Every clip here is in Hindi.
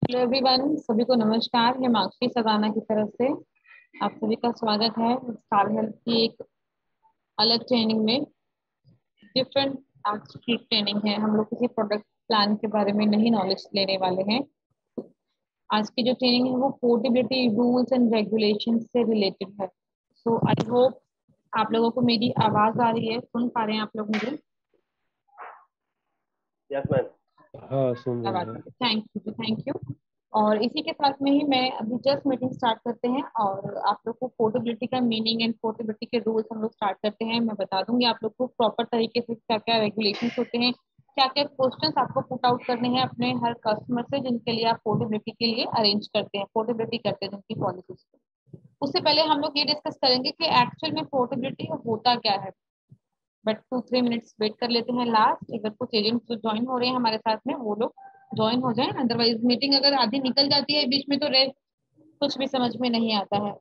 हेलो एवरीवन, सभी को नमस्कार। मैं माक्षी सदाना की तरफ से आप सभी का स्वागत है स्टार हेल्थ की एक अलग ट्रेनिंग में। डिफरेंट टास्क की ट्रेनिंग है। हम लोग किसी प्रोडक्ट प्लान के बारे में नहीं नॉलेज लेने वाले हैं। आज की जो ट्रेनिंग है वो पोर्टेबिलिटी रूल्स एंड रेगुलेशन से रिलेटेड है। सो आई होप आप लोगों को मेरी आवाज आ रही है, सुन पा रहे हैं आप लोग मुझे? Yes ma'am. हाँ, सुन रहे आवाज हैं। Thank you, thank you. और इसी के साथ में ही मैं अभी जस्ट मीटिंग स्टार्ट करते हैं और आप लोग को पोर्टेबिलिटी का मीनिंग एंड पोर्टेबिलिटी के रूल्स हम लोग स्टार्ट करते हैं। मैं बता दूंगी आप लोग को प्रॉपर तरीके से क्या क्या रेगुलेशन होते हैं, क्या क्या क्वेश्चंस आपको पुट आउट करने हैं अपने हर कस्टमर से जिनके लिए आप पोर्टेबिलिटी के लिए अरेंज करते हैं, पोर्टेबिलिटी करते हैं जिनकी पॉलिसीज। उससे पहले हम लोग ये डिस्कस करेंगे कि एक्चुअल में पोर्टेबिलिटी होता क्या है। बट 2-3 मिनट्स वेट कर लेते हैं। लास्ट अगर कुछ एजेंट जो ज्वाइन हो रहे हैं हमारे साथ में वो लोग ज्वाइन हो जाएं, अदरवाइज मीटिंग अगर आधी निकल जाती है बीच में तो रे कुछ भी समझ में नहीं आता है।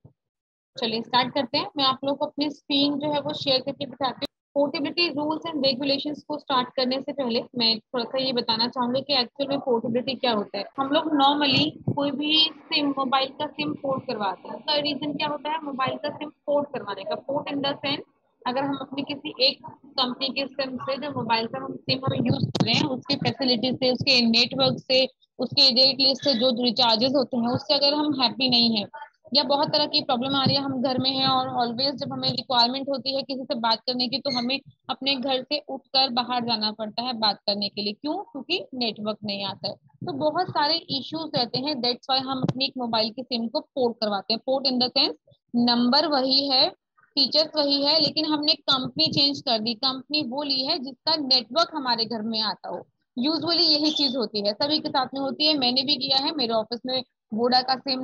चलिए स्टार्ट करते हैं। मैं आप लोग को अपनी स्क्रीन जो है वो शेयर करके बताती हूँ। पोर्टेबिलिटी रूल्स एंड रेगुलेशंस को स्टार्ट करने से पहले मैं थोड़ा सा ये बताना चाहूंगी कि एक्चुअल में पोर्टेबिलिटी क्या होता है। हम लोग नॉर्मली कोई भी सिम, मोबाइल का सिम पोर्ट करवाते हैं। उसका रीजन क्या होता है मोबाइल का सिम पोर्ट करवाने का? पोर्ट इन द सेंस अगर हम अपनी किसी एक कंपनी के सिम से जो मोबाइल का हम सिम हम यूज कर रहे हैं उसकी फैसिलिटी से, उसके नेटवर्क से, उसके रेट लिस्ट से जो रिचार्जेस होते हैं उससे अगर हम हैप्पी नहीं है या बहुत तरह की प्रॉब्लम आ रही है, हम घर में हैं और ऑलवेज जब हमें रिक्वायरमेंट होती है किसी से बात करने की तो हमें अपने घर से उठकर बाहर जाना पड़ता है बात करने के लिए। क्यों? क्योंकि नेटवर्क नहीं आता है। तो बहुत सारे इश्यूज रहते हैं, दैट्स वाई हम अपनी एक मोबाइल की सिम को पोर्ट करवाते हैं। Port in the sense number वही है, फीचर्स वही है, लेकिन हमने कंपनी चेंज कर दी। कंपनी वो ली है जिसका नेटवर्क हमारे घर में आता हो। यूजुअली यही चीज होती है, सभी के साथ में होती है। मैंने भी किया है, मेरे ऑफिस में वोडा का सिम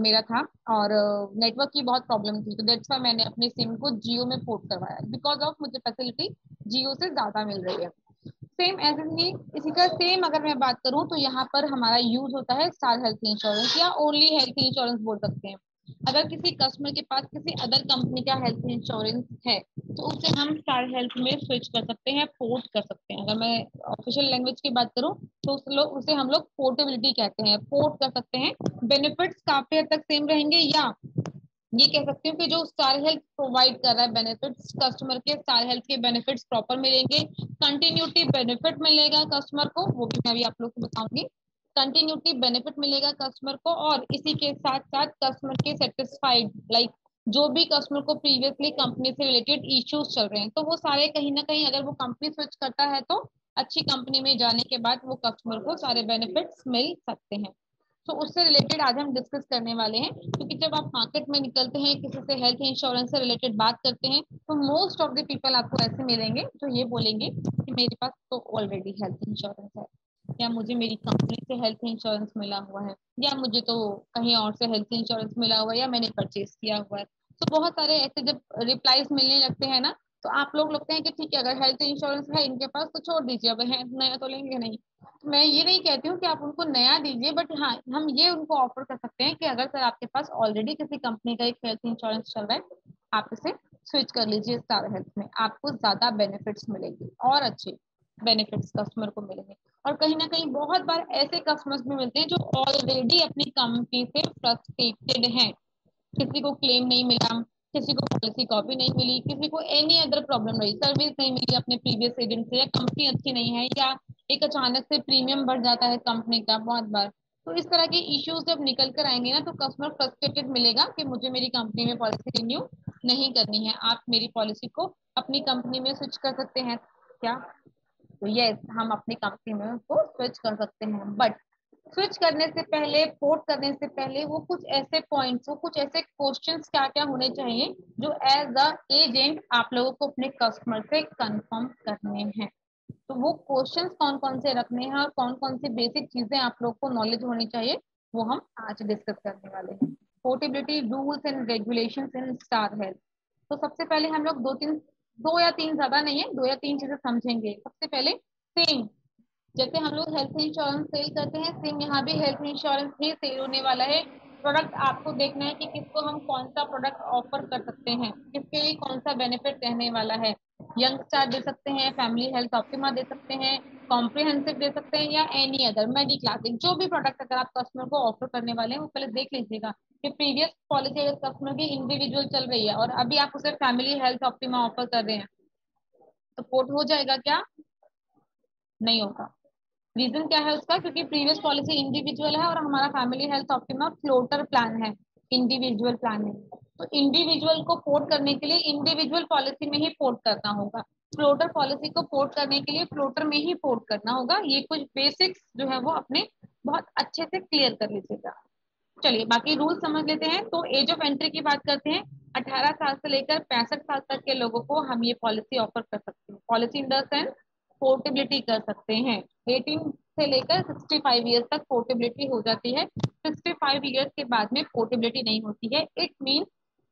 मेरा था और नेटवर्क की बहुत प्रॉब्लम थी, तो दैट्स वाई मैंने अपनी सिम को जियो में पोर्ट करवाया बिकॉज ऑफ मुझे फैसिलिटी जियो से ज्यादा मिल रही है। सेम एज ही इसी का सेम अगर मैं बात करूं तो यहाँ पर हमारा यूज होता है स्टार हेल्थ इंश्योरेंस या ओनली हेल्थ इंश्योरेंस बोल सकते हैं। अगर किसी कस्टमर के पास किसी अदर कंपनी का हेल्थ इंश्योरेंस है तो उसे हम स्टार हेल्थ में स्विच कर सकते हैं, पोर्ट कर सकते हैं। अगर मैं ऑफिशियल लैंग्वेज की बात करूं तो उसे हम लोग पोर्टेबिलिटी कहते हैं, पोर्ट कर सकते हैं। बेनिफिट्स काफी हद तक सेम रहेंगे या ये कह सकती हूँ कि जो स्टार हेल्थ प्रोवाइड कर रहा है बेनिफिट्स कस्टमर के, स्टार हेल्थ के बेनिफिट्स प्रॉपर मिलेंगे। कंटिन्यूटी बेनिफिट मिलेगा कस्टमर को, वो भी मैं अभी आप लोग को बताऊंगी। कंटिन्यूटी बेनिफिट मिलेगा कस्टमर को और इसी के साथ साथ कस्टमर के सेटिस्फाइड, लाइक जो भी कस्टमर को प्रीवियसली कंपनी से रिलेटेड इश्यूज चल रहे हैं तो वो सारे कहीं ना कहीं अगर वो कंपनी स्विच करता है तो अच्छी कंपनी में जाने के बाद वो कस्टमर को सारे बेनिफिट्स मिल सकते हैं। तो उससे रिलेटेड आज हम डिस्कस करने वाले हैं, क्योंकि जब आप मार्केट में निकलते हैं किसी से हेल्थ इंश्योरेंस से रिलेटेड बात करते हैं तो मोस्ट ऑफ द पीपल आपको ऐसे मिलेंगे जो ये बोलेंगे कि मेरे पास तो ऑलरेडी हेल्थ इंश्योरेंस है, या मुझे मेरी कंपनी से हेल्थ इंश्योरेंस मिला हुआ है, या मुझे तो कहीं और से हेल्थ इंश्योरेंस मिला हुआ है, या मैंने परचेज किया हुआ है। तो बहुत सारे ऐसे जब रिप्लाईज मिलने लगते हैं ना तो आप लोग लगते हैं कि ठीक है अगर हेल्थ इंश्योरेंस है इनके पास तो छोड़ दीजिए, अब है नया तो लेंगे नहीं। मैं ये नहीं कहती हूँ कि आप उनको नया दीजिए, बट हाँ हम ये उनको ऑफर कर सकते हैं कि अगर सर आपके पास ऑलरेडी किसी कंपनी का एक हेल्थ इंश्योरेंस चल रहा है आप इसे स्विच कर लीजिए स्टार हेल्थ में, आपको ज्यादा बेनिफिट्स मिलेंगे और अच्छे बेनिफिट्स कस्टमर को मिलेंगे। और कहीं ना कहीं बहुत बार ऐसे कस्टमर्स भी मिलते हैं जो ऑलरेडी अपनी कंपनी से फ्रस्ट्रेटेड हैं। किसी को क्लेम नहीं मिला, किसी को पॉलिसी कॉपी नहीं मिली, किसी को एनी अदर प्रॉब्लम रही, सर्विस नहीं मिली अपने प्रीवियस एजेंट से, या कंपनी अच्छी नहीं है, या एक अचानक से प्रीमियम बढ़ जाता है कंपनी का बहुत बार। तो इस तरह के इश्यूज जब निकल कर आएंगे ना तो कस्टमर फ्रस्ट्रेटेड मिलेगा कि मुझे मेरी कंपनी में पॉलिसी रिन्यू नहीं करनी है, आप मेरी पॉलिसी को अपनी कंपनी में स्विच कर सकते हैं क्या? तो यस, हम अपनी कंपनी में उसको स्विच कर सकते हैं, बट स्विच करने से पहले, पोर्ट करने से पहले वो कुछ ऐसे पॉइंट्स, वो कुछ ऐसे क्वेश्चंस क्या क्या होने चाहिए जो एज अ एजेंट आप लोगों को अपने कस्टमर से कंफर्म करने हैं। तो वो क्वेश्चंस कौन कौन से रखने हैं और कौन कौन सी बेसिक चीजें आप लोग को नॉलेज होनी चाहिए वो हम आज डिस्कस करने वाले हैं। Portability rules and regulations in star health. तो सबसे पहले हम लोग दो या तीन, ज्यादा नहीं है, दो या तीन चीजें समझेंगे। सबसे पहले सेम, जैसे हम लोग हेल्थ इंश्योरेंस सेल करते हैं सेम यहाँ भी हेल्थ इंश्योरेंस ही सेल होने वाला है। प्रोडक्ट आपको देखना है कि किसको हम कौन सा प्रोडक्ट ऑफर कर सकते हैं, किसके लिए कौन सा बेनिफिट रहने वाला है। यंग स्टार दे सकते हैं, फैमिली हेल्थ ऑप्टिमा दे सकते हैं, कॉम्प्रिहेंसिव दे सकते हैं या एनी अदर मेडी क्लासिक, जो भी प्रोडक्ट अगर आप कस्टमर को ऑफर करने वाले हैं वो पहले देख लीजिएगा कि प्रीवियस पॉलिसी अगर कस्टमर की इंडिविजुअल चल रही है और अभी आप उसे फैमिली हेल्थ ऑप्टिमा ऑफर कर रहे हैं तो कोट हो जाएगा क्या? नहीं होगा। रीजन क्या है उसका? क्योंकि प्रीवियस पॉलिसी इंडिविजुअल है और हमारा family health optima floater plan है, इंडिविजुअल प्लान है। तो इंडिविजुअल को पोर्ट करने के लिए इंडिविजुअल पॉलिसी में ही पोर्ट करना होगा, फ्लोटर पॉलिसी को पोर्ट करने के लिए फ्लोटर में ही पोर्ट करना होगा। ये कुछ बेसिक्स जो है वो अपने बहुत अच्छे से क्लियर कर लीजिएगा। चलिए बाकी रूल समझ लेते हैं। तो एज ऑफ एंट्री की बात करते हैं। 18 साल से लेकर 65 साल तक के लोगों को हम ये पॉलिसी ऑफर कर सकते हैं। Policy in the sense portability कर सकते हैं। 18 से लेकर 65 ईयर्स तक पोर्टेबिलिटी हो जाती है। 65 ईयर्स के बाद में पोर्टेबिलिटी नहीं होती है। It mean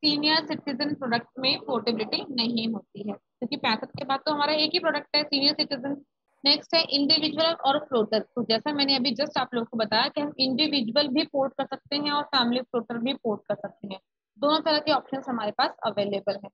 senior citizen product में पोर्टेबिलिटी नहीं होती है, क्योंकि 65 के बाद तो हमारा एक ही प्रोडक्ट है, सीनियर सिटीजन। नेक्स्ट है इंडिविजुअल और फ्लोटर। तो जैसा मैंने अभी जस्ट आप लोगों को बताया कि हम इंडिविजुअल भी पोर्ट कर सकते हैं और फैमिली फ्लोटर भी पोर्ट कर सकते हैं। दोनों तरह के ऑप्शन हमारे पास अवेलेबल है।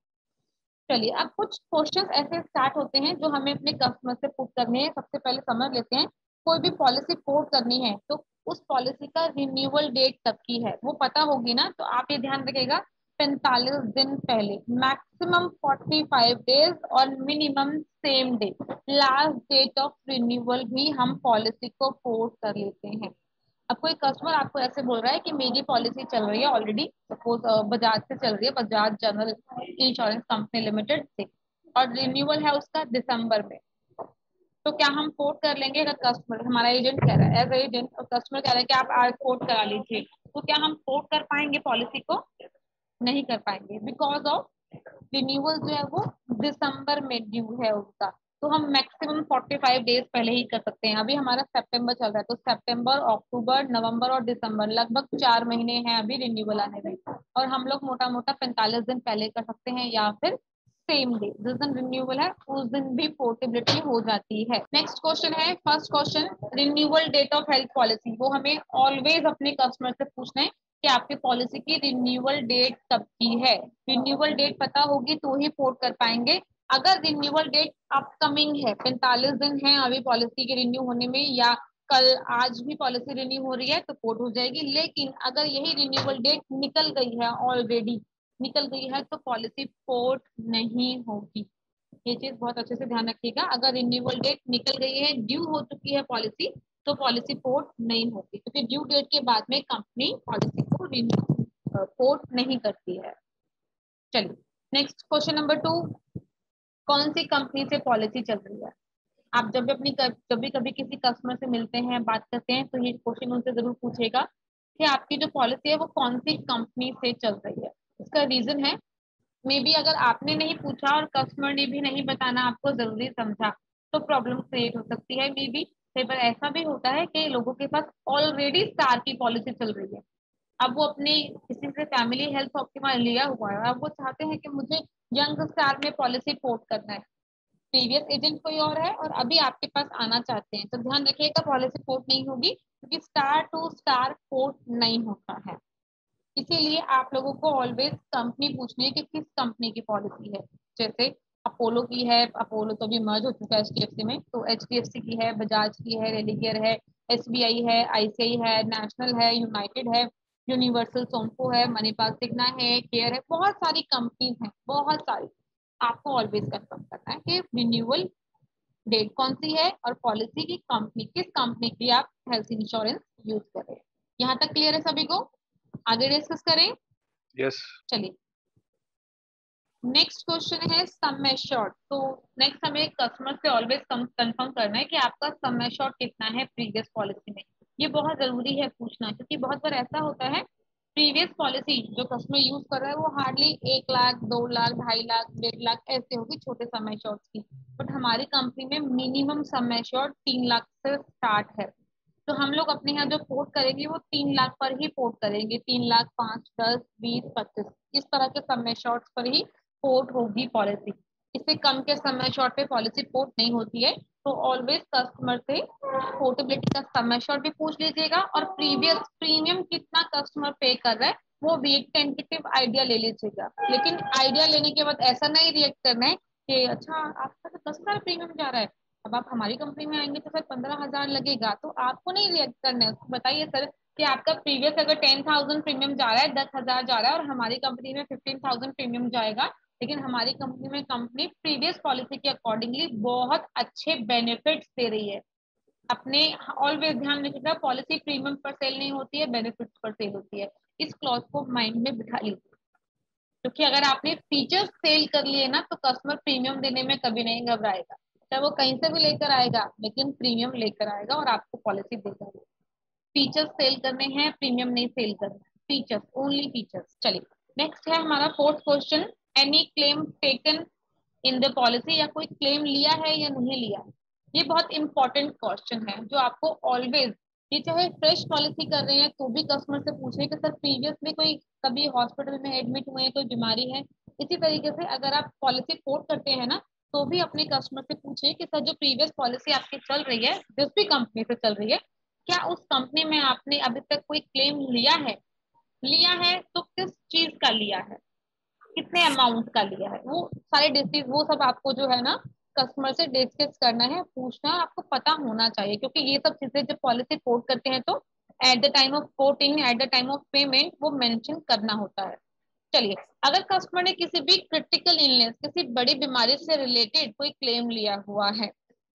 चलिए अब कुछ क्वेश्चंस ऐसे स्टार्ट होते हैं जो हमें अपने कस्टमर से पुट करने हैं। सबसे पहले समझ लेते हैं। कोई भी पॉलिसी पोर्ट करनी है तो उस पॉलिसी का रिन्यूअल डेट कब की है वो पता होगी ना, तो आप ये ध्यान रखिएगा 45 दिन पहले, मैक्सिमम 45 डेज और minimum same day last date of renewal भी हम पॉलिसी को पोर्ट कर लेते हैं। अब कोई कस्टमर आपको ऐसे बोल रहा है कि मेरी पॉलिसी चल रही है ऑलरेडी, सपोज बजाज से चल रही है, Bajaj general insurance company limited से, और रिन्यूअल है उसका दिसंबर में, तो क्या हम पोर्ट कर लेंगे? अगर कस्टमर, हमारा एजेंट कह रहा है, एज एजेंट और कस्टमर कह रहा है कि आप आज पोर्ट करा लीजिए, तो क्या हम पोर्ट कर पाएंगे पॉलिसी को? नहीं कर पाएंगे, बिकॉज ऑफ रिन्यूअल जो है वो दिसंबर में ड्यू है उसका। तो हम मैक्सिमम 45 डेज पहले ही कर सकते हैं। अभी हमारा सितंबर चल रहा है, तो सितंबर, अक्टूबर, नवंबर और दिसंबर, लगभग 4 महीने हैं अभी रिन्यूअल आने में, और हम लोग मोटा मोटा 45 दिन पहले कर सकते हैं या फिर सेम डे जिस दिन रिन्यूअल है उस दिन भी पोर्टेबिलिटी हो जाती है। नेक्स्ट क्वेश्चन है, first question, renewal date of health policy. वो हमें ऑलवेज अपने कस्टमर से पूछना है कि आपकी पॉलिसी की रिन्यूअल डेट कब की है। रिन्यूअल डेट पता होगी तो ही पोर्ट कर पाएंगे। अगर रिन्यूअल डेट अपकमिंग है, 45 दिन है अभी पॉलिसी के रिन्यू होने में, या कल आज भी पॉलिसी रिन्यू हो रही है तो पोर्ट हो जाएगी। लेकिन अगर यही रिन्यूअल डेट निकल गई है, ऑलरेडी निकल गई है, तो पॉलिसी पोर्ट नहीं होगी। ये चीज बहुत अच्छे से ध्यान रखिएगा। अगर रिन्यूअल डेट निकल गई है, ड्यू हो चुकी है पॉलिसी, तो पॉलिसी पोर्ट नहीं होगी, क्योंकि ड्यू डेट के बाद में कंपनी पॉलिसी को रिन्यू पोर्ट नहीं करती है। चलिए नेक्स्ट क्वेश्चन नंबर 2, कौन सी कंपनी से पॉलिसी चल रही है? आप जब भी अपनी कभी कभी किसी कस्टमर से मिलते हैं, बात करते हैं, तो ये क्वेश्चन उनसे जरूर पूछेगा कि आपकी जो पॉलिसी है वो कौन सी कंपनी से चल रही है। इसका रीजन है, मे बी अगर आपने नहीं पूछा और कस्टमर ने भी नहीं बताना आपको जरूरी समझा तो प्रॉब्लम क्रिएट हो सकती है। मे बी कई बार ऐसा भी होता है कि लोगों के पास ऑलरेडी स्टार की पॉलिसी चल रही है। अब वो अपने किसी से फैमिली हेल्थ ऑप्टिमा लिया हुआ है, अब वो चाहते हैं कि मुझे यंग स्टार में पॉलिसी पोर्ट करना है। प्रीवियस एजेंट कोई और है और अभी आपके पास आना चाहते हैं, तो ध्यान रखिएगा पॉलिसी पोर्ट नहीं होगी, क्योंकि स्टार टू स्टार पोर्ट नहीं होता है। इसीलिए आप लोगों को ऑलवेज कंपनी पूछनी है कि किस कंपनी की पॉलिसी है। जैसे अपोलो की है, अपोलो तो भी मर्ज हो चुका है एचडीएफसी में, तो एचडीएफसी की है, बजाज की है, रेलिगेयर है, एसबीआई है, आईसीआई है, नेशनल है, यूनाइटेड है, यूनिवर्सल सोमको है, मणिपाल सिग्ना है, केयर है, बहुत सारी कंपनीज हैं, बहुत सारी। आपको ऑलवेज कंफर्म करना है कि रिन्यूअल डेट कौन सी है और पॉलिसी की कंपनी किस कंपनी की आप हेल्थ इंश्योरेंस यूज कर रहे हैं। यहाँ तक क्लियर है सभी को? आगे डिस्कस करें। यस। चलिए नेक्स्ट क्वेश्चन है सम एश्योर्ड। तो नेक्स्ट हमें कस्टमर से ऑलवेज कंफर्म करना है कि आपका सम एश्योर्ड कितना है प्रीवियस पॉलिसी में। ये बहुत जरूरी है पूछना, क्योंकि बहुत बार ऐसा होता है प्रीवियस पॉलिसी जो कस्टमर यूज कर रहा है वो हार्डली 1 लाख, 2 लाख, 2.5 लाख, 1.5 लाख ऐसे होगी छोटे सम एश्योर्ड की। बट हमारी कंपनी में मिनिमम सम एश्योर्ड 3 लाख से स्टार्ट है। तो हम लोग अपने यहाँ जो पोर्ट करेंगे वो 3 लाख पर ही पोर्ट करेंगे। 3 लाख, 5, 10, 20, 25 इस तरह के समय शॉर्ट पर ही पोर्ट होगी पॉलिसी। इससे कम के समय शॉर्ट पे पॉलिसी पोर्ट नहीं होती है। तो ऑलवेज कस्टमर से पोर्टेबिलिटी का समय शॉर्ट भी पूछ लीजिएगा और प्रीवियस प्रीमियम कितना कस्टमर पे कर रहा है वो भी एक टेंटेटिव आइडिया ले लीजिएगा। लेकिन आइडिया लेने के बाद ऐसा नहीं रिएक्ट करना है कि अच्छा आपका तो 10 साल प्रीमियम जा रहा है, अब आप हमारी कंपनी में आएंगे तो सर 15,000 लगेगा, तो आपको नहीं रिएक्ट करना है, उसको बताइए सर कि आपका प्रीवियस अगर 10,000 प्रीमियम जा रहा है, 10,000 जा रहा है, और हमारी कंपनी में 15,000 प्रीमियम जाएगा, लेकिन हमारी कंपनी में कंपनी प्रीवियस पॉलिसी के अकॉर्डिंगली बहुत अच्छे बेनिफिट्स दे रही है। अपने ऑलवेज ध्यान रखिएगा, पॉलिसी प्रीमियम पर सेल नहीं होती है, बेनिफिट्स पर सेल होती है। इस क्लॉज को माइंड में बिठा लीजिए, क्योंकि अगर आपने फीचर्स सेल कर लिए ना तो कस्टमर प्रीमियम देने में कभी नहीं घबराएगा, चाहे वो कहीं से भी लेकर आएगा, लेकिन प्रीमियम लेकर आएगा और आपको पॉलिसी देगा। फीचर्स सेल करने हैं, प्रीमियम नहीं सेल करना है, फीचर्स, ओनली फीचर्स। चलिए, नेक्स्ट है हमारा fourth question, any claim taken in the policy, या कोई क्लेम लिया है या नहीं लिया है। ये बहुत इंपॉर्टेंट क्वेश्चन है जो आपको ऑलवेज, ये चाहे फ्रेश पॉलिसी कर रहे हैं तो भी कस्टमर से पूछे कि सर प्रीवियसली कोई कभी हॉस्पिटल में एडमिट हुए हैं, कोई बीमारी है। इसी तरीके से अगर आप पॉलिसी कोट करते हैं ना, तो भी अपने कस्टमर से पूछे कि सर जो प्रीवियस पॉलिसी आपकी चल रही है, जिस भी कंपनी से चल रही है, क्या उस कंपनी में आपने अभी तक कोई क्लेम लिया है, लिया है तो किस चीज का लिया है, कितने अमाउंट का लिया है, वो सारे डिटेल्स वो सब आपको जो है ना कस्टमर से डिस्कस करना है, पूछना है, आपको पता होना चाहिए, क्योंकि ये सब चीजें जब पॉलिसी कोट करते हैं तो at the time of coating, at the time of payment वो मेंशन करना होता है। चलिए, अगर कस्टमर ने किसी भी क्रिटिकल इलनेस, किसी बड़ी बीमारी से रिलेटेड कोई क्लेम लिया हुआ है,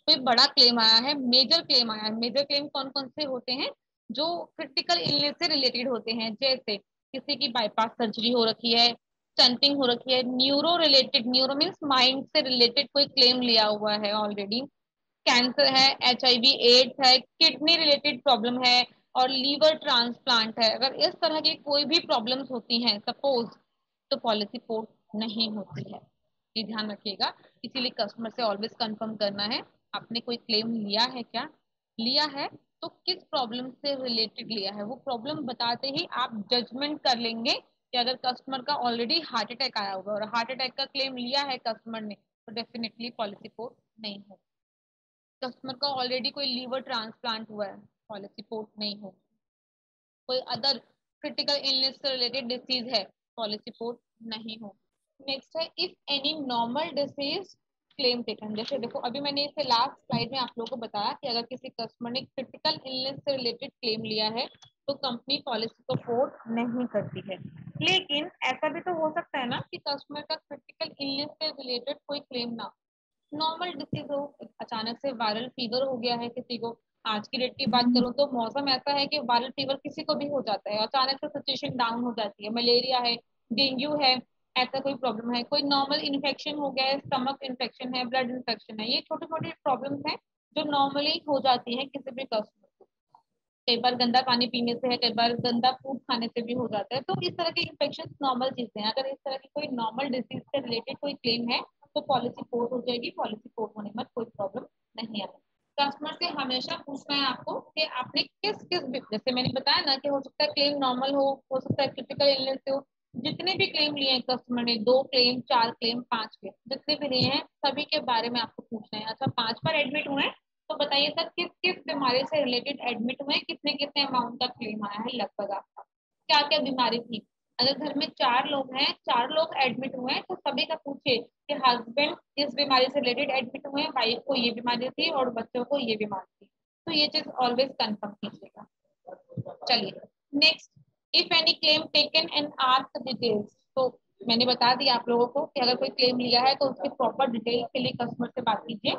कोई बड़ा क्लेम आया है, मेजर क्लेम आया है, मेजर क्लेम कौन कौन से होते हैं, जो क्रिटिकल इलनेस से रिलेटेड होते हैं, जैसे किसी की बाईपास सर्जरी हो रखी है, स्टंटिंग हो रखी है, neuro related, neuro means mind से रिलेटेड कोई क्लेम लिया हुआ है ऑलरेडी, कैंसर है, HIV एड्स है, किडनी रिलेटेड प्रॉब्लम है, और लीवर ट्रांसप्लांट है, अगर इस तरह की कोई भी प्रॉब्लम्स होती हैं सपोज, तो पॉलिसी कोट नहीं होती है। ये ध्यान रखिएगा, इसीलिए कस्टमर से ऑलवेज कंफर्म करना है आपने कोई क्लेम लिया है क्या, लिया है तो किस प्रॉब्लम से रिलेटेड लिया है, वो प्रॉब्लम बताते ही आप जजमेंट कर लेंगे कि अगर कस्टमर का ऑलरेडी हार्ट अटैक आया होगा और हार्ट अटैक का क्लेम लिया है कस्टमर ने, तो डेफिनेटली पॉलिसी कोट नहीं होगी। कस्टमर का ऑलरेडी कोई लीवर ट्रांसप्लांट हुआ है, पॉलिसी कोट नहीं होगी। कोई अदर क्रिटिकल इलनेस से रिलेटेड डिसीज है, पॉलिसी कोट नहीं होगी। नेक्स्ट है, if any normal disease claim taken, जैसे देखो अभी मैंने इसे लास्ट स्लाइड में आप लोगों को बताया कि अगर किसी कस्टमर ने क्रिटिकल इलनेस से रिलेटेड क्लेम लिया है तो कंपनी पॉलिसी को कोट नहीं करती है। लेकिन ऐसा भी तो हो सकता है ना कि कस्टमर का क्रिटिकल इलनेस से रिलेटेड कोई क्लेम ना, नॉर्मल डिसीज हो, अचानक से वायरल फीवर हो गया है किसी को, आज की डेट की बात करूं तो मौसम ऐसा है कि वायरल फीवर किसी को भी हो जाता है, अचानक से सिचुएशन डाउन हो जाती है, मलेरिया है, डेंगू है, ऐसा कोई प्रॉब्लम है, कोई नॉर्मल इन्फेक्शन हो गया है, स्टमक इन्फेक्शन है, ब्लड इन्फेक्शन है, ये छोटी छोटी प्रॉब्लम्स हैं जो नॉर्मली हो जाती है किसी भी कस्टमर को। कई बार गंदा पानी पीने से है, कई बार गंदा फूड खाने से भी हो जाता है, तो इस तरह के इन्फेक्शन नॉर्मल चीजें हैं। अगर इस तरह की कोई नॉर्मल डिजीज से रिलेटेड कोई क्लेम है तो पॉलिसी कोट हो जाएगी, पॉलिसी कोट होने में कोई प्रॉब्लम नहीं आएगी। कस्टमर से हमेशा पूछना है आपको कि आपने किस किस, जैसे मैंने बताया ना कि हो सकता है क्लेम नॉर्मल हो सकता है क्रिटिकल इलनेस से हो, जितने भी क्लेम लिए हैं कस्टमर ने, 2 क्लेम, 4 क्लेम, 5 क्लेम, जितने भी लिए हैं सभी के बारे में आपको पूछना है। अच्छा, 5 बार एडमिट हुए हैं तो बताइए सर किस किस बीमारी से रिलेटेड एडमिट हुए, कितने कितने अमाउंट का क्लेम आया है लगभग आपका, क्या क्या बीमारी थी। अगर घर में 4 लोग हैं, 4 लोग एडमिट हुए हैं, तो सभी का पूछे कि हस्बैंड इस बीमारी से रिलेटेड एडमिट हुए हैं, वाइफ को ये बीमारी थी और बच्चों को ये बीमारी थी, तो ये चीज ऑलवेज कंफर्म कीजिएगा। चलिए, next, if any claim taken and ask details, तो मैंने बता दिया आप लोगों को कि अगर कोई क्लेम लिया है तो उसकी प्रॉपर डिटेल के लिए कस्टमर से बात कीजिए।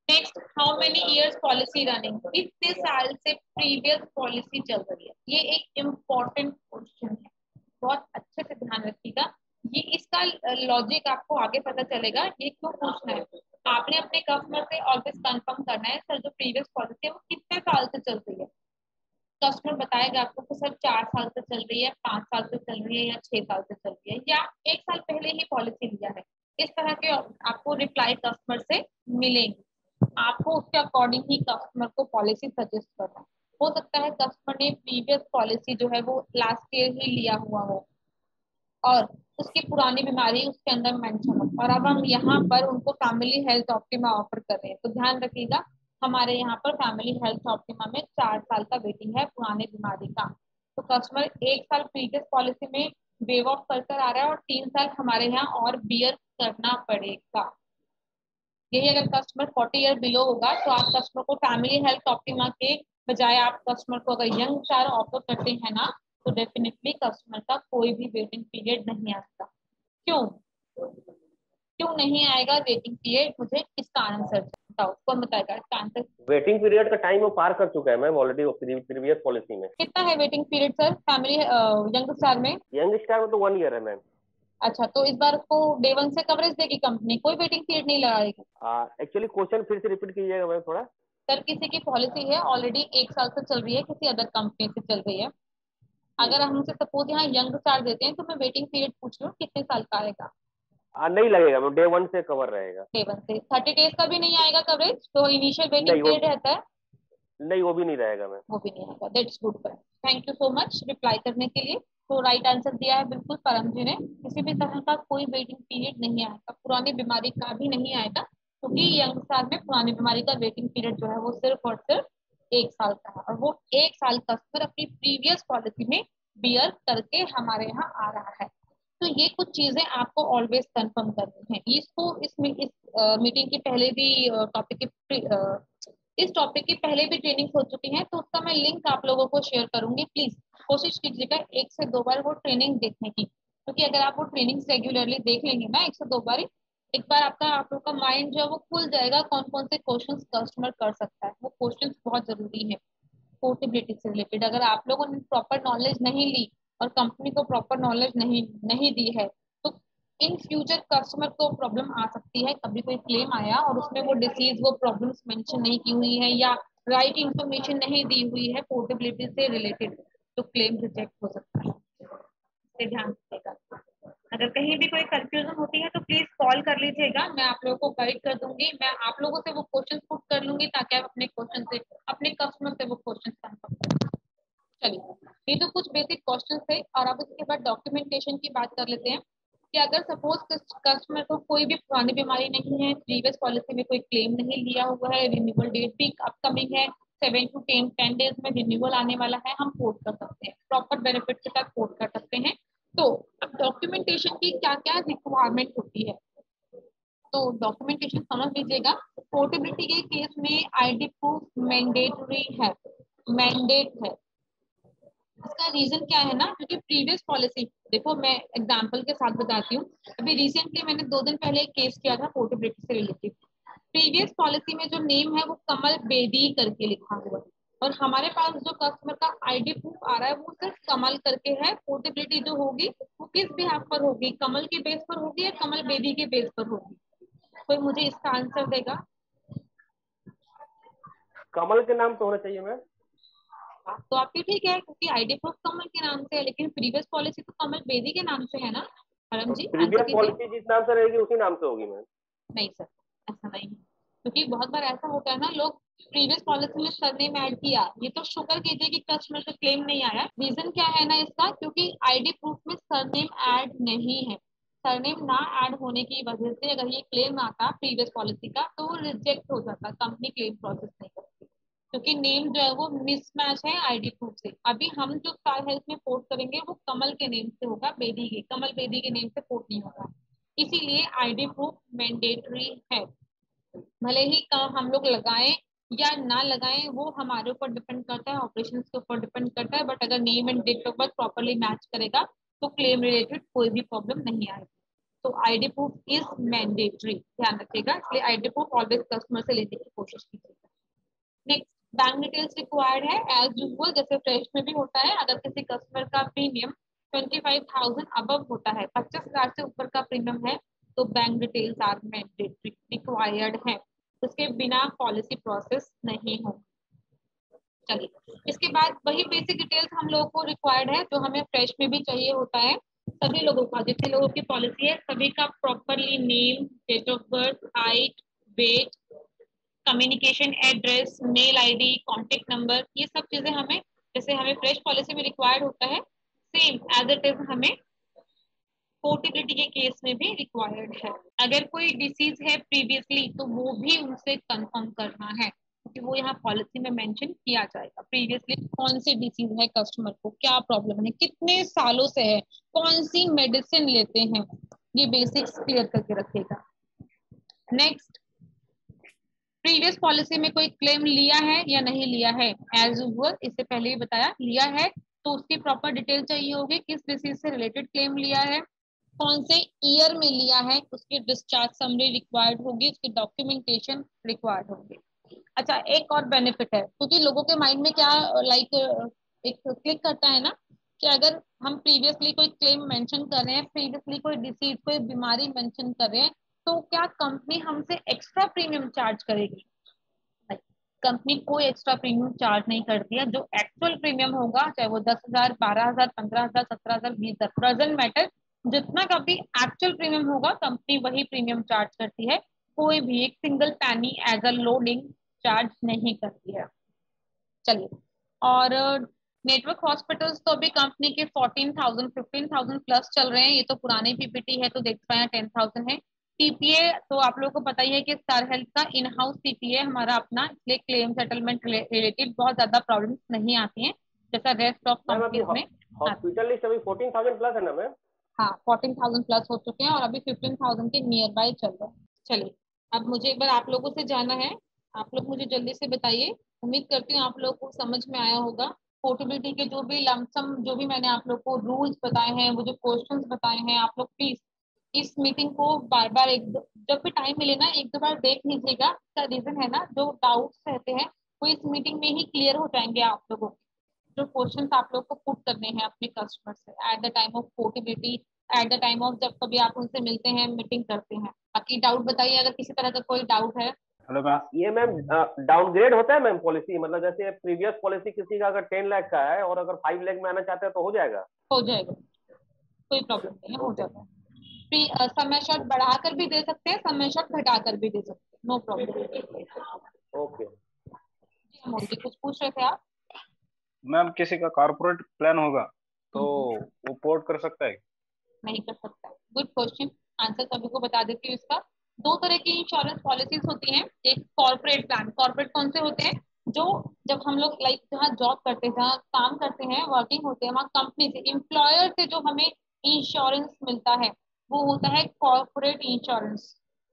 Next, how many years policy running, कितने साल से प्रीवियस पॉलिसी चल रही है, ये एक इम्पॉर्टेंट क्वेश्चन है, बहुत अच्छे से ध्यान रखिएगा। ये इसका लॉजिक आपको आगे पता चलेगा ये क्यों पूछना है। आपने अपने कस्टमर से ऑलवेज कंफर्म करना है सर जो प्रीवियस पॉलिसी है वो कितने साल से चल रही है। कस्टमर बताएगा आपको कि सर 4 साल से चल रही है, 5 साल से चल रही है, या 6 साल से चल रही है, या 1 साल पहले ही पॉलिसी लिया है। इस तरह के आपको रिप्लाई कस्टमर से मिलेंगे, आपको उसके अकॉर्डिंग ही कस्टमर को पॉलिसी सजेस्ट करना है। हो सकता है कस्टमर ने प्रीवियस पॉलिसी जो है वो लास्ट ईयर ही लिया हुआ हो और उसकी पुरानी बीमारी उसके अंदर मेंशन हो, और अब हम यहाँ पर उनको फैमिली हेल्थ ऑप्टिमा ऑफर कर रहे हैं, तो ध्यान रखिएगा हमारे यहाँ पर फैमिली हेल्थ ऑप्टिमा में 4 साल का वेटिंग है पुराने बीमारी का। तो कस्टमर 1 साल प्रीवियस पॉलिसी में वेव ऑफ कर आ रहा है और 3 साल हमारे यहाँ और बियर करना पड़ेगा। यही अगर कस्टमर 40 ईयर बिलो होगा तो आप कस्टमर को फैमिली हेल्थ ऑप्टिमा के बजाय आप कस्टमर को अगर यंग स्टार ऑफर करते हैं ना, तो डेफिनेटली कस्टमर का कोई भी वेटिंग पीरियड नहीं आता। क्यों क्यों नहीं आएगा वेटिंग पीरियड? मुझे इसका आंसर बताओ, कौन बताएगा इसका आंसर? वेटिंग पीरियड का टाइम वो पार कर चुका है मैम ऑलरेडी प्रीवियस पॉलिसी में। कितना है waiting period sir family young star में? यंग स्टार में तो 1 ईयर है मैम। अच्छा, तो इस बार उसको डे वन से कवरेज देगी कंपनी, कोई वेटिंग पीरियड नहीं लगाएगी? एक्चुअली क्वेश्चन फिर से रिपीट कीजिएगा मैम थोड़ा। सर किसी की पॉलिसी है ऑलरेडी 1 साल से चल रही है, किसी अदर कंपनी से चल रही है, अगर हम उसे सपोज यहाँ यंग स्टार देते हैं तो मैं वेटिंग पीरियड पूछ रही हूँ कितने साल का आएगा? नहीं लगेगा मैम, डे 1 से कवर रहेगा। डे वन से 30 डेज का भी नहीं आएगा कवरेज, तो इनिशियल वेटिंग नहीं वो पीरियड रहता है, नहीं वो भी नहीं रहेगा मैम। वो भी नहीं आएगा। That's good for, thank you so much reply करने के लिए। तो राइट आंसर दिया है बिल्कुल परम जी ने, किसी भी तरह का कोई वेटिंग पीरियड नहीं आएगा, पुरानी बीमारी का भी नहीं आएगा, क्योंकि यंग स्टार में पुरानी बीमारी का वेटिंग पीरियड जो है वो सिर्फ और सिर्फ 1 साल का है, और वो 1 साल कस्टमर अपनी प्रीवियस पॉलिसी में बियर करके हमारे यहाँ आ रहा है। तो ये कुछ चीजें आपको ऑलवेज कंफर्म करनी है। इसको इस मीटिंग के पहले भी टॉपिक के इस टॉपिक की पहले भी ट्रेनिंग हो चुकी है, तो उसका मैं लिंक आप लोगों को शेयर करूंगी। प्लीज कोशिश कीजिएगा 1 से 2 बार वो ट्रेनिंग देखने की, क्योंकि अगर आप वो ट्रेनिंग रेगुलरली देख लेंगे ना 1 से 2 बार, एक बार आपका आप लोग का माइंड जो है वो खुल जाएगा कौन कौन से क्वेश्चंस कस्टमर कर सकता है। वो क्वेश्चंस बहुत जरूरी है पोर्टेबिलिटी से रिलेटेड। अगर आप लोगों ने प्रॉपर नॉलेज नहीं ली और कंपनी को प्रॉपर नॉलेज नहीं नहीं दी है, तो इन फ्यूचर कस्टमर को प्रॉब्लम आ सकती है। कभी कोई क्लेम आया और उसमें वो डिसीज वो प्रॉब्लम्स मेंशन नहीं की हुई है या राइट इंफॉर्मेशन नहीं दी हुई है पोर्टेबिलिटी से रिलेटेड, तो क्लेम रिजेक्ट हो सकता है। इसे ध्यान रखिएगा। अगर कहीं भी कोई कंफ्यूजन होती है तो प्लीज कॉल कर लीजिएगा, मैं आप लोगों को गाइड कर दूंगी, मैं आप लोगों से वो क्वेश्चन पुट कर लूंगी ताकि आप अपने क्वेश्चन से अपने कस्टमर से वो क्वेश्चन कंफर्म करें। चलिए, ये तो कुछ बेसिक क्वेश्चन थे, और अब इसके बाद डॉक्यूमेंटेशन की बात कर लेते हैं कि अगर सपोज कस्टमर को कोई भी पुरानी बीमारी नहीं है, प्रीवियस पॉलिसी में कोई क्लेम नहीं लिया हुआ है, रिन्यूअल डेट भी अपकमिंग है, 7 to 10 डेज में रिन्यूअल आने वाला है, हम कोट कर सकते हैं, प्रॉपर बेनिफिट के साथ कोट कर सकते हैं। तो अब डॉक्यूमेंटेशन की क्या क्या रिक्वायरमेंट होती है, तो डॉक्यूमेंटेशन समझ लीजिएगा। पोर्टेबिलिटी के केस में आईडी प्रूफ मैंडेटरी है, मैंडेट है। इसका रीजन क्या है ना, क्योंकि प्रीवियस पॉलिसी, देखो मैं एग्जांपल के साथ बताती हूँ। अभी रिसेंटली मैंने 2 दिन पहले एक केस किया था पोर्टेबिलिटी से रिलेटेड। प्रीवियस पॉलिसी में जो नेम है वो कमल बेदी करके लिखा हुआ है, और हमारे पास जो कस्टमर का आईडी प्रूफ आ रहा है वो सिर्फ कमल करके है। पोर्टेबिलिटी जो होगी वो किस बिहाफ पर होगी, कमल के बेस पर होगी या कमल बेदी के बेस पर होगी? कोई मुझे इसका आंसर देगा? कमल के नाम तो होना चाहिए मैम। तो आपकी ठीक है, क्योंकि आईडी प्रूफ कमल के नाम से है, लेकिन प्रीवियस पॉलिसी तो कमल बेदी के नाम से है ना। मैडम जी आंसर प्रीवियस कीजिए। पॉलिसी जिस नाम से रहेगी उसी नाम से होगी मैम। नहीं सर, ऐसा नहीं है, क्योंकि बहुत बार ऐसा होता है ना, लोग प्रीवियस पॉलिसी में सरनेम ऐड किया, ये तो शुक्र कीजिए कि कस्टमर का क्लेम नहीं आया। रीजन क्या है ना इसका, क्योंकि आईडी प्रूफ में सरनेम ऐड नहीं है। सरनेम ना ऐड होने की वजह से अगर ये क्लेम आता प्रीवियस पॉलिसी का तो वो रिजेक्ट हो जाता, कंपनी क्लेम प्रोसेस नहीं करती, क्योंकि नेम जो है वो मिसमैच है आईडी प्रूफ से। अभी हम जो स्टार हेल्थ में पोर्ट करेंगे वो कमल के नेम से होगा, बेदी के, कमल बेदी के नेम से पोर्ट नहीं होगा। इसीलिए आईडी प्रूफ मैंडेटरी है। भले ही काम हम लोग लगाएं या ना लगाएं वो हमारे ऊपर डिपेंड करता है, ऑपरेशन के ऊपर डिपेंड करता है, बट अगर name and date of birth properly match करेगा तो क्लेम रिलेटेड कोई भी प्रॉब्लम नहीं आएगी। तो आईडी प्रूफ इज मैंडेटरी, ध्यान रखिएगा, इसलिए आईडी प्रूफ ऑलवेज कस्टमर से लेने की कोशिश कीजिएगा। नेक्स्ट, बैंक डिटेल्स रिक्वायर्ड है एज यूजुअल, जैसे फ्रेश में भी होता है। अगर किसी कस्टमर का प्रीमियम 25,000 अबव होता है, 25,000 से ऊपर का प्रीमियम है, तो bank details are mandatory required है, उसके बिना पॉलिसी प्रोसेस नहीं हो। चलिए, इसके बाद वही बेसिक डिटेल्स हम लोगों को रिक्वायर्ड है जो हमें फ्रेश में भी चाहिए होता है। सभी लोगों का, जितने लोगों की पॉलिसी है सभी का properly name, date of birth, height, weight, communication address, mail ID, contact number, ये सब चीजें हमें, जैसे हमें फ्रेश पॉलिसी में रिक्वायर्ड होता है, सेम एज इट इज हमें पोर्टेबिलिटी के केस में भी रिक्वायर्ड है। अगर कोई डिसीज है प्रीवियसली तो वो भी उनसे कंफर्म करना है, क्योंकि वो यहाँ पॉलिसी में मेंशन किया जाएगा प्रीवियसली कौन सी डिसीज है, कस्टमर को क्या प्रॉब्लम है, कितने सालों से है, कौन सी मेडिसिन लेते हैं, ये बेसिक्स क्लियर करके रखेगा। नेक्स्ट, प्रीवियस पॉलिसी में कोई क्लेम लिया है या नहीं लिया है, एज यूजुअल इससे पहले ही बताया, लिया है तो उसकी प्रॉपर डिटेल चाहिए होगी, किस डिसीज से रिलेटेड क्लेम लिया है, कौन से ईयर में लिया है, उसकी डिस्चार्ज समरी रिक्वायर्ड होगी, उसकी डॉक्यूमेंटेशन रिक्वायर्ड होगी। अच्छा, एक और बेनिफिट है, क्योंकि लोगों के माइंड में क्या लाइक एक क्लिक करता है ना, कि अगर हम प्रीवियसली कोई क्लेम मेंशन कर रहे हैं, प्रीवियसली कोई डिसीज कोई बीमारी मेंशन कर रहे हैं, तो क्या कंपनी हमसे एक्स्ट्रा प्रीमियम चार्ज करेगी? कंपनी कोई एक्स्ट्रा प्रीमियम चार्ज नहीं करती है। जो एक्चुअल प्रीमियम होगा, चाहे वो 10,000, 12,000, 15,000, 17,000, 20,000, डजंट मैटर, जितना का भी एक्चुअल प्रीमियम होगा कंपनी वही प्रीमियम चार्ज करती है। कोई भी एक सिंगल पैनी एज अ लोडिंग चार्ज नहीं करती है। चलिए, और नेटवर्क हॉस्पिटल्स तो अभी कंपनी के 14,000 15,000 प्लस चल रहे हैं, ये तो पुराने पीपीटी है तो देख पाए 10,000 है। टीपीए तो आप लोगों को पता ही है कि स्टार हेल्थ का इन हाउस टीपीए हमारा अपना, इसलिए क्लेम सेटलमेंट रिलेटेड बहुत ज्यादा प्रॉब्लम्स नहीं आती हैं जैसा रेस्ट ऑफ मैम अभी कंपनीज में आती है। हॉस्पिटल लिस्ट अभी 14,000 प्लस है ना मैम? हाँ, 14,000 प्लस हो चुके हैं और अभी 15,000 के नियर बाय चल रहे हैं। चलिए, अब मुझे एक बार आप लोगों से जानना है, आप लोग मुझे जल्दी से बताइए। उम्मीद करती हूँ आप लोगों को समझ में आया होगा। पोर्टेबिलिटी के जो भी लमसम, जो भी मैंने आप लोग को रूल्स बताए हैं, वो जो क्वेश्चंस बताए हैं, आप लोग प्लीज इस मीटिंग को बार बार जब भी टाइम मिले ना, एक दो बार देख लीजिएगा। इसका रीजन है ना, जो डाउट्स रहते हैं वो इस मीटिंग में ही क्लियर हो जाएंगे आप लोगों को। जो क्वेश्चंस आप लोग को पुट करने हैं अपने कस्टमर से at the time of portability, at the time of जब कभी आप उनसे मिलते हैं, मीटिंग करते हैं। बाकी डाउट बताइए, अगर किसी तरह का कोई डाउट है। Hello ma'am. ये मैम डाउनग्रेड होता है मैम पॉलिसी, मतलब जैसे प्रीवियस पॉलिसी किसी का अगर 10 लाख का है और अगर 5 लाख में आना चाहते हैं तो हो जाएगा? हो जाएगा, कोई प्रॉब्लम नहीं है, हो ओके। जाता है। समय शॉट बढ़ाकर भी दे सकते हैं, समय शॉट घटाकर भी दे सकते हैं, नो प्रॉब्लम। ओके। जी मोदी कुछ पूछ रहे थे आप? मैम किसी का कॉर्पोरेट प्लान होगा तो हम्म, वो पोर्ट कर सकता है? नहीं कर सकता। गुड क्वेश्चन, आंसर सभी को बता देती हूँ इसका। दो तरह की इंश्योरेंस पॉलिसीज होती हैं। एक कॉर्पोरेट प्लान, कॉर्पोरेट कौन से होते हैं, जो जब हम लोग लाइक जहाँ जॉब करते हैं, जहाँ काम करते हैं, वर्किंग होते हैं, वहाँ कंपनी से, एम्प्लॉयर से जो हमें इंश्योरेंस मिलता है वो होता है कॉर्पोरेट इंश्योरेंस,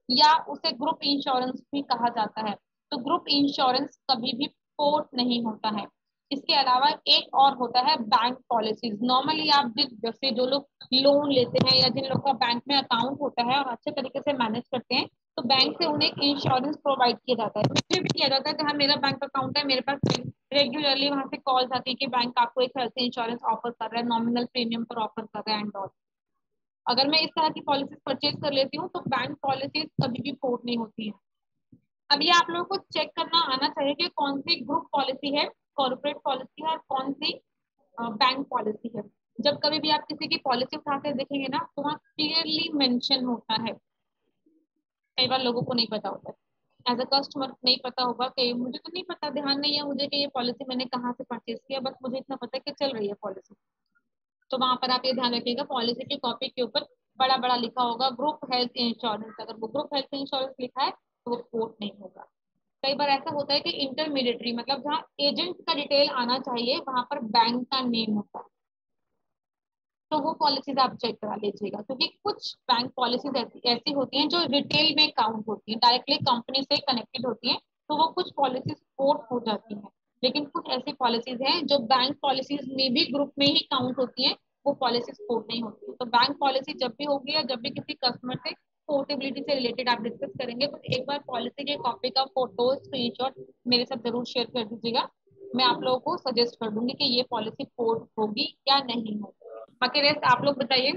या उसे ग्रुप इंश्योरेंस भी कहा जाता है। तो ग्रुप इंश्योरेंस कभी भी पोर्ट नहीं होता है। इसके अलावा एक और होता है बैंक पॉलिसीज। नॉर्मली आप जैसे जो लोग लोन लेते हैं या जिन लोग का बैंक में अकाउंट होता है और अच्छे तरीके से मैनेज करते हैं, तो बैंक से उन्हें इंश्योरेंस प्रोवाइड किया जाता है। मुझे भी किया जाता है कि हाँ मेरा बैंक अकाउंट है, मेरे पास रेगुलरली वहां से कॉल्स आती है कि बैंक आपको एक हेल्थ इंश्योरेंस ऑफर कर रहा है, नॉमिनल प्रीमियम पर ऑफर कर रहा है एंड ऑल। अगर मैं इस तरह की पॉलिसीज परचेज कर लेती हूँ तो बैंक पॉलिसीज कभी भी पोर्ट नहीं होती है। अब ये आप लोगों को चेक करना आना चाहिए कि कौन सी ग्रुप पॉलिसी है, कॉर्पोरेट पॉलिसी है, और कौन सी बैंक पॉलिसी है। जब कभी भी आप किसी की पॉलिसी उठाकर देखेंगे ना, तो वहाँ क्लियरली मेंशन होता है। कई बार लोगों को नहीं पता होता है, एज अ कस्टमर नहीं पता होगा कि मुझे तो नहीं पता, ध्यान नहीं है मुझे कि ये पॉलिसी मैंने कहाँ से परचेज किया, बस मुझे इतना पता है कि चल रही है पॉलिसी। तो वहां पर आप ये ध्यान रखिएगा, पॉलिसी की कॉपी के ऊपर बड़ा बड़ा लिखा होगा ग्रुप हेल्थ इंश्योरेंस। अगर वो ग्रुप हेल्थ इंश्योरेंस लिखा है तो वो कोट नहीं होगा। कई बार ऐसा होता है कि इंटरमीडिएटरी, मतलब जहाँ एजेंट का डिटेल आना चाहिए वहां पर बैंक का नेम होता है, तो वो पॉलिसीज आप चेक करा लीजिएगा। क्योंकि कुछ बैंक पॉलिसीज ऐसी होती हैं जो रिटेल में काउंट होती हैं, डायरेक्टली कंपनी से कनेक्टेड होती हैं, तो वो कुछ पॉलिसीज कोट हो जाती हैं। लेकिन कुछ ऐसी पॉलिसीज हैं जो बैंक पॉलिसीज में भी ग्रुप में ही काउंट होती हैं, वो पॉलिसीज कोट नहीं होती है। तो बैंक पॉलिसी जब भी होगी या जब भी किसी कस्टमर से पोर्टेबिलिटी से रिलेटेड आप डिस्कस करेंगे, तो एक बार पॉलिसी के कॉपी का फोटो स्क्रीनशॉट मेरे साथ जरूर शेयर कर दीजिएगा। मैं आप लोगों को सजेस्ट कर दूंगी कि ये पॉलिसी कोट होगी या नहीं होगी। बाकी रेस्ट आप लोग बताइए,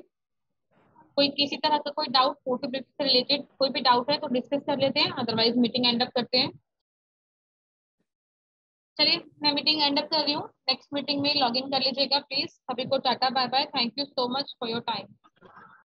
कोई किसी तरह का कोई डाउट पोर्टेबिलिटी से रिलेटेड कोई भी डाउट है तो डिस्कस कर लेते हैं, अदरवाइज मीटिंग एंड अप करते हैं। चलिए, मैं मीटिंग एंड अप कर रही हूँ। नेक्स्ट मीटिंग में लॉग इन कर लीजिएगा प्लीज। सभी को tata bye bye, thank you so much for your time.